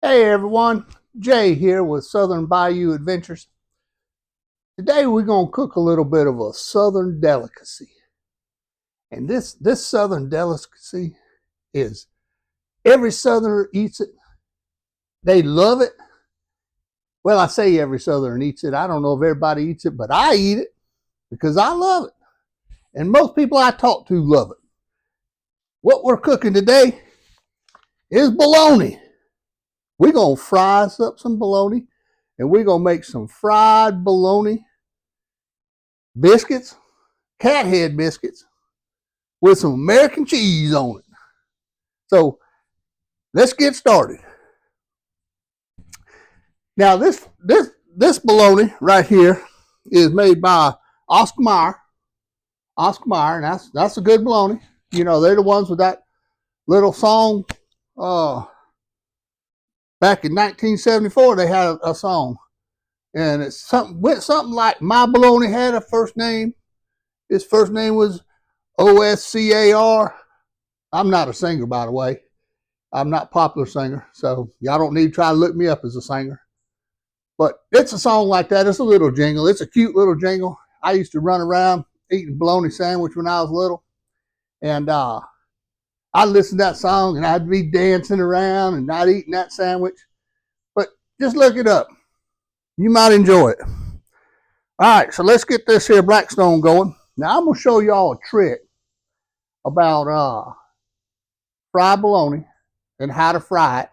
Hey everyone, Jay here with Southern Bayou Adventures. Today we're going to cook a little bit of a southern delicacy. And this southern delicacy is every southerner eats it. They love it. Well, I say every southerner eats it. I don't know if everybody eats it, but I eat it because I love it. And most people I talk to love it. What we're cooking today is bologna. We're going to fry up some bologna and we're going to make some fried bologna biscuits, cat head biscuits, with some American cheese on it. So let's get started. Now this bologna right here is made by Oscar Mayer. Oscar Mayer, and that's a good bologna. You know, they're the ones with that little song. Back in 1974, they had a song, and it's went something like "My bologna had a first name. His first name was Oscar." I'm not a singer, by the way. I'm not a popular singer, so y'all don't need to try to look me up as a singer. But it's a song like that. It's a little jingle. It's a cute little jingle. I used to run around eating bologna sandwich when I was little, and I'd listen to that song and I'd be dancing around and not eating that sandwich. But just look it up. You might enjoy it. All right, so let's get this here Blackstone going. Now I'm gonna show y'all a trick about fried bologna and how to fry it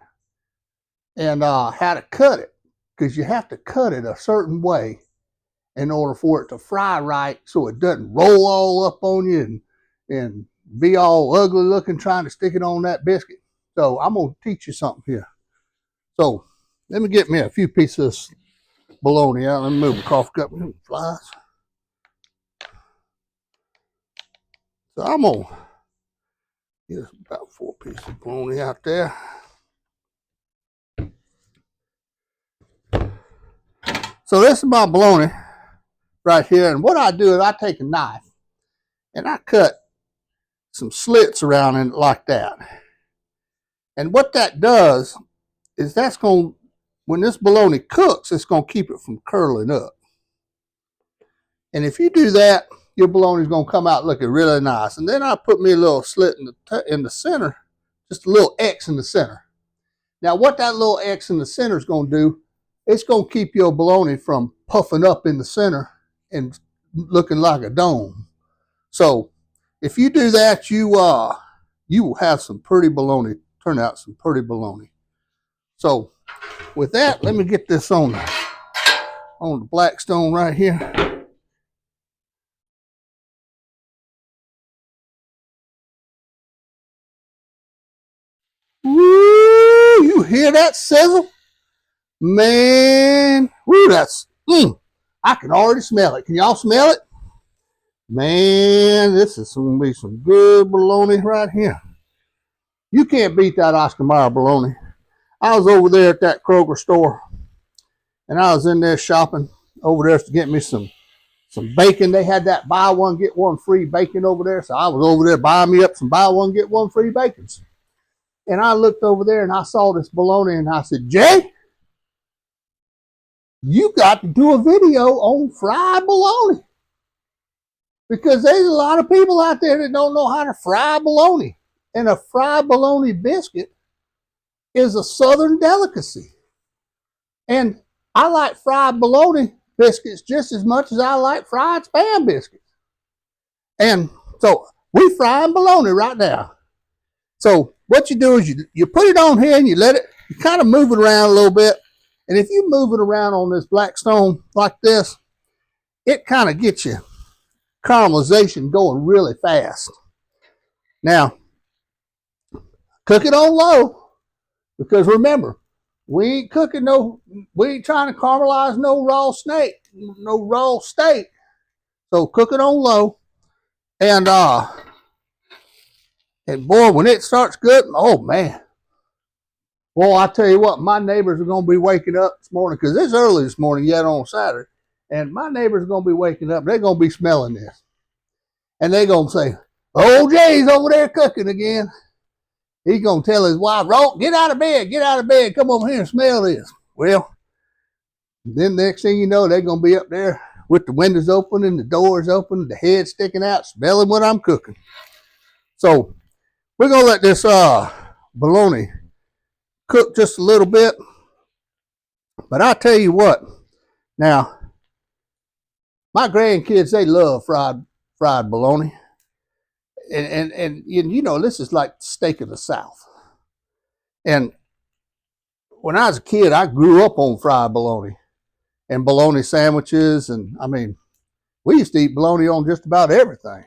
and how to cut it, because you have to cut it a certain way in order for it to fry right so it doesn't roll all up on you and be all ugly looking trying to stick it on that biscuit. So I'm going to teach you something here. So let me get me a few pieces of bologna out. Let me move the coffee cup. Flies. So I'm going to get about 4 pieces of bologna out there. So this is my bologna right here. And what I do is I take a knife and I cut some slits around it like that. And what that does is that's going to, when this bologna cooks, it's going to keep it from curling up. And if you do that, your bologna is going to come out looking really nice. And then I put me a little slit in the center, just a little X in the center. Now what that little X in the center is going to do, it's going to keep your bologna from puffing up in the center and looking like a dome. So if you do that, you will have some pretty bologna, turn out some pretty bologna. So with that, let me get this on the Blackstone right here. Woo! You hear that sizzle? Man, woo, I can already smell it. Can y'all smell it? Man, this is going to be some good bologna right here. You can't beat that Oscar Mayer bologna. I was over there at that Kroger store, and I was in there shopping over there to get me some bacon. They had that buy one, get one free bacon over there. So I was over there buying me up some buy one, get one free bacons. And I looked over there and I saw this bologna and I said, Jay, you got to do a video on fried bologna. Because there's a lot of people out there that don't know how to fry bologna. And a fried bologna biscuit is a southern delicacy. And I like fried bologna biscuits just as much as I like fried Spam biscuits. And so we frying bologna right now. So what you do is you put it on here and you let it, you kind of move it around a little bit. And if you move it around on this Blackstone like this, it kind of gets you caramelization going really fast. Now, cook it on low, because remember, we ain't trying to caramelize no raw steak. So cook it on low. And boy, when it starts good, oh man. Well, I tell you what, my neighbors are going to be waking up this morning, because it's early this morning yet on Saturday. And my neighbors are going to be waking up. They're going to be smelling this. And they're going to say, oh, Jay's over there cooking again. He's going to tell his wife, "Roll, get out of bed, come over here and smell this." Well, then next thing you know, they're going to be up there with the windows open and the doors open, the head sticking out, smelling what I'm cooking. So we're going to let this bologna cook just a little bit. But I'll tell you what, now, my grandkids, they love fried bologna. And you know, this is like the steak of the South. And when I was a kid, I grew up on fried bologna and bologna sandwiches. And I mean, we used to eat bologna on just about everything.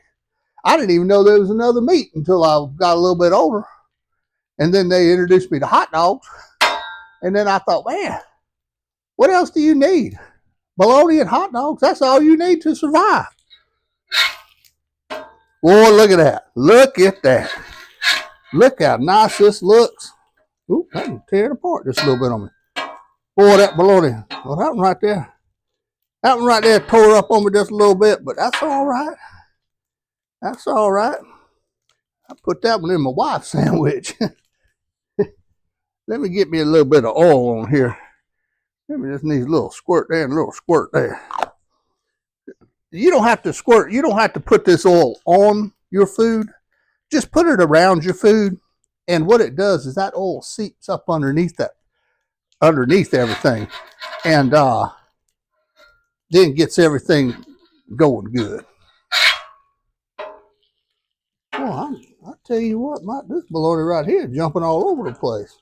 I didn't even know there was another meat until I got a little bit older. And then they introduced me to hot dogs. And then I thought, man, what else do you need? Bologna and hot dogs, that's all you need to survive. Boy, look at that. Look at that. Look how nice this looks. Ooh, I can tear it apart just a little bit on me. Boy, that bologna. Well, that one right there. That one right there tore up on me just a little bit, but that's all right. That's all right. I put that one in my wife's sandwich. Let me get me a little bit of oil on here. Let me just need a little squirt there and a little squirt there. You don't have to squirt. You don't have to put this oil on your food. Just put it around your food. And what it does is that oil seeps up underneath everything. And then gets everything going good. Well, I tell you what, this bologna right here is jumping all over the place.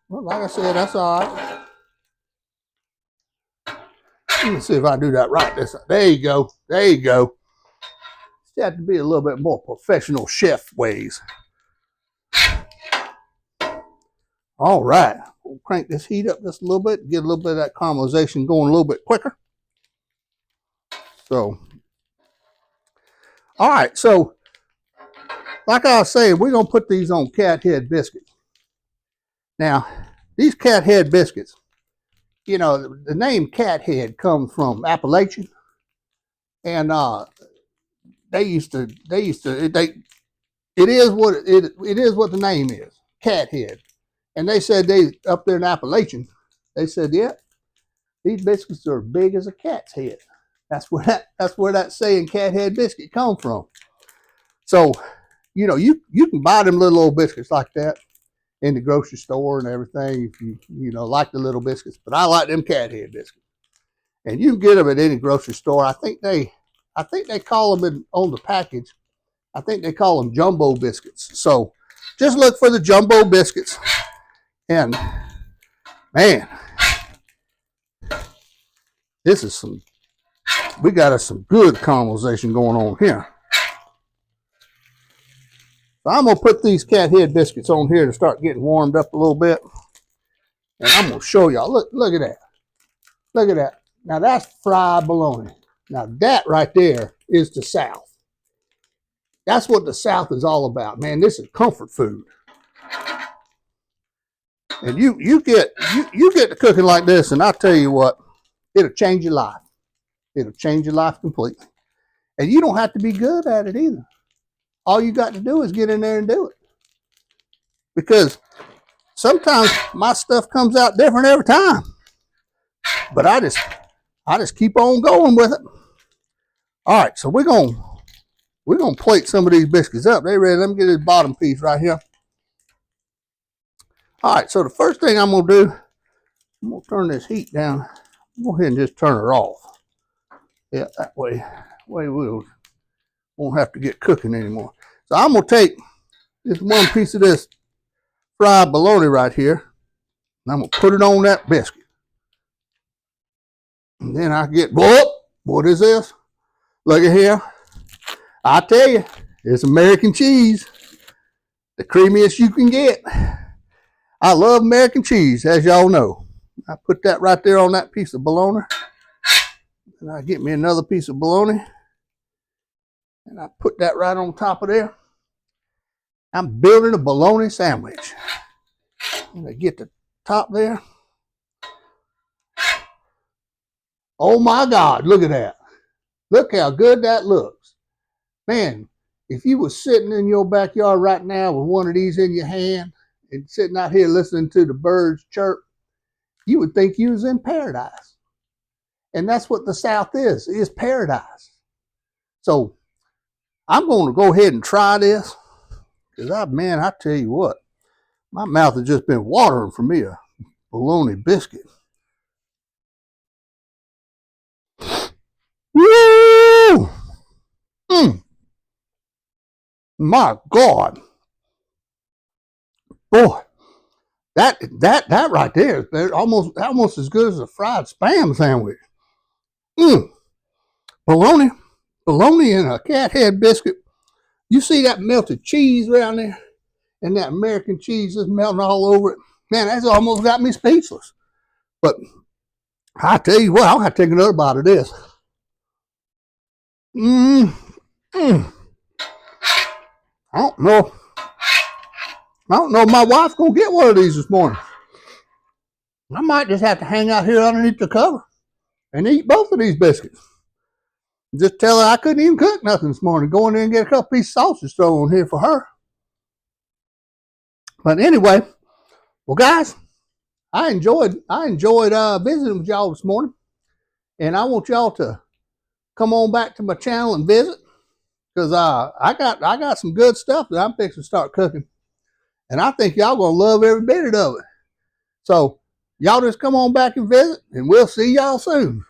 Well, like I said, that's all right. Let me see if I do that right this time. There you go. There you go. You have to be a little bit more professional chef ways. All right. We'll crank this heat up just a little bit, get a little bit of that caramelization going a little bit quicker. So, all right. So, like I was saying, we're going to put these on cat head biscuits. Now, these cat head biscuits, you know, the name cat head comes from Appalachian. And it is what the name is, cat head. And they said up there in Appalachian, they said, yeah, these biscuits are as big as a cat's head. That's where that saying cat head biscuit come from. So, you know, you can buy them little old biscuits like that in the grocery store and everything if you know like the little biscuits. But I like them cat head biscuits. And you can get them at any grocery store. I think they call them on the package. I think they call them jumbo biscuits. So just look for the jumbo biscuits. And man, we got us some good caramelization going on here. So I'm going to put these cat head biscuits on here to start getting warmed up a little bit. And I'm going to show y'all. Look at that. Look at that. Now that's fried bologna. Now that right there is the South. That's what the South is all about, man. This is comfort food. And you get to cooking like this, and I'll tell you what, it'll change your life. It'll change your life completely. And you don't have to be good at it either. All you got to do is get in there and do it. Because sometimes my stuff comes out different every time. But I just keep on going with it. All right, so we're gonna plate some of these biscuits up. They ready? Let me get this bottom piece right here. All right, so the first thing I'm gonna do, I'm gonna turn this heat down. Go ahead and just turn it off. Yeah, that way we won't have to get cooking anymore. So I'm gonna take this one piece of this fried bologna right here, and I'm gonna put it on that biscuit. And then I get, whoop, what is this? Look at here. I tell you, it's American cheese. The creamiest you can get. I love American cheese, as y'all know. I put that right there on that piece of bologna. And I get me another piece of bologna. And I put that right on top of there. I'm building a bologna sandwich. And I get the top there. Oh my God, look at that. Look how good that looks. Man, if you were sitting in your backyard right now with one of these in your hand and sitting out here listening to the birds chirp, you would think you was in paradise. And that's what the South is paradise. So I'm going to go ahead and try this. Because, man, I tell you what, my mouth has just been watering for me a bologna biscuit. Woo! My God. Boy, that right there is almost as good as a fried Spam sandwich. Bologna and a cat head biscuit. You see that melted cheese around there? And that American cheese is melting all over it. Man, that's almost got me speechless. But I tell you what, I'll have to take another bite of this. I don't know. I don't know if my wife's going to get one of these this morning. I might just have to hang out here underneath the cover and eat both of these biscuits. Just tell her I couldn't even cook nothing this morning. Go in there and get a couple pieces of sausage thrown here for her. But anyway, well, guys, I enjoyed visiting with y'all this morning, and I want y'all to come on back to my channel and visit, because I got some good stuff that I'm fixing to start cooking, and I think y'all gonna love every bit of it. So y'all just come on back and visit, and we'll see y'all soon.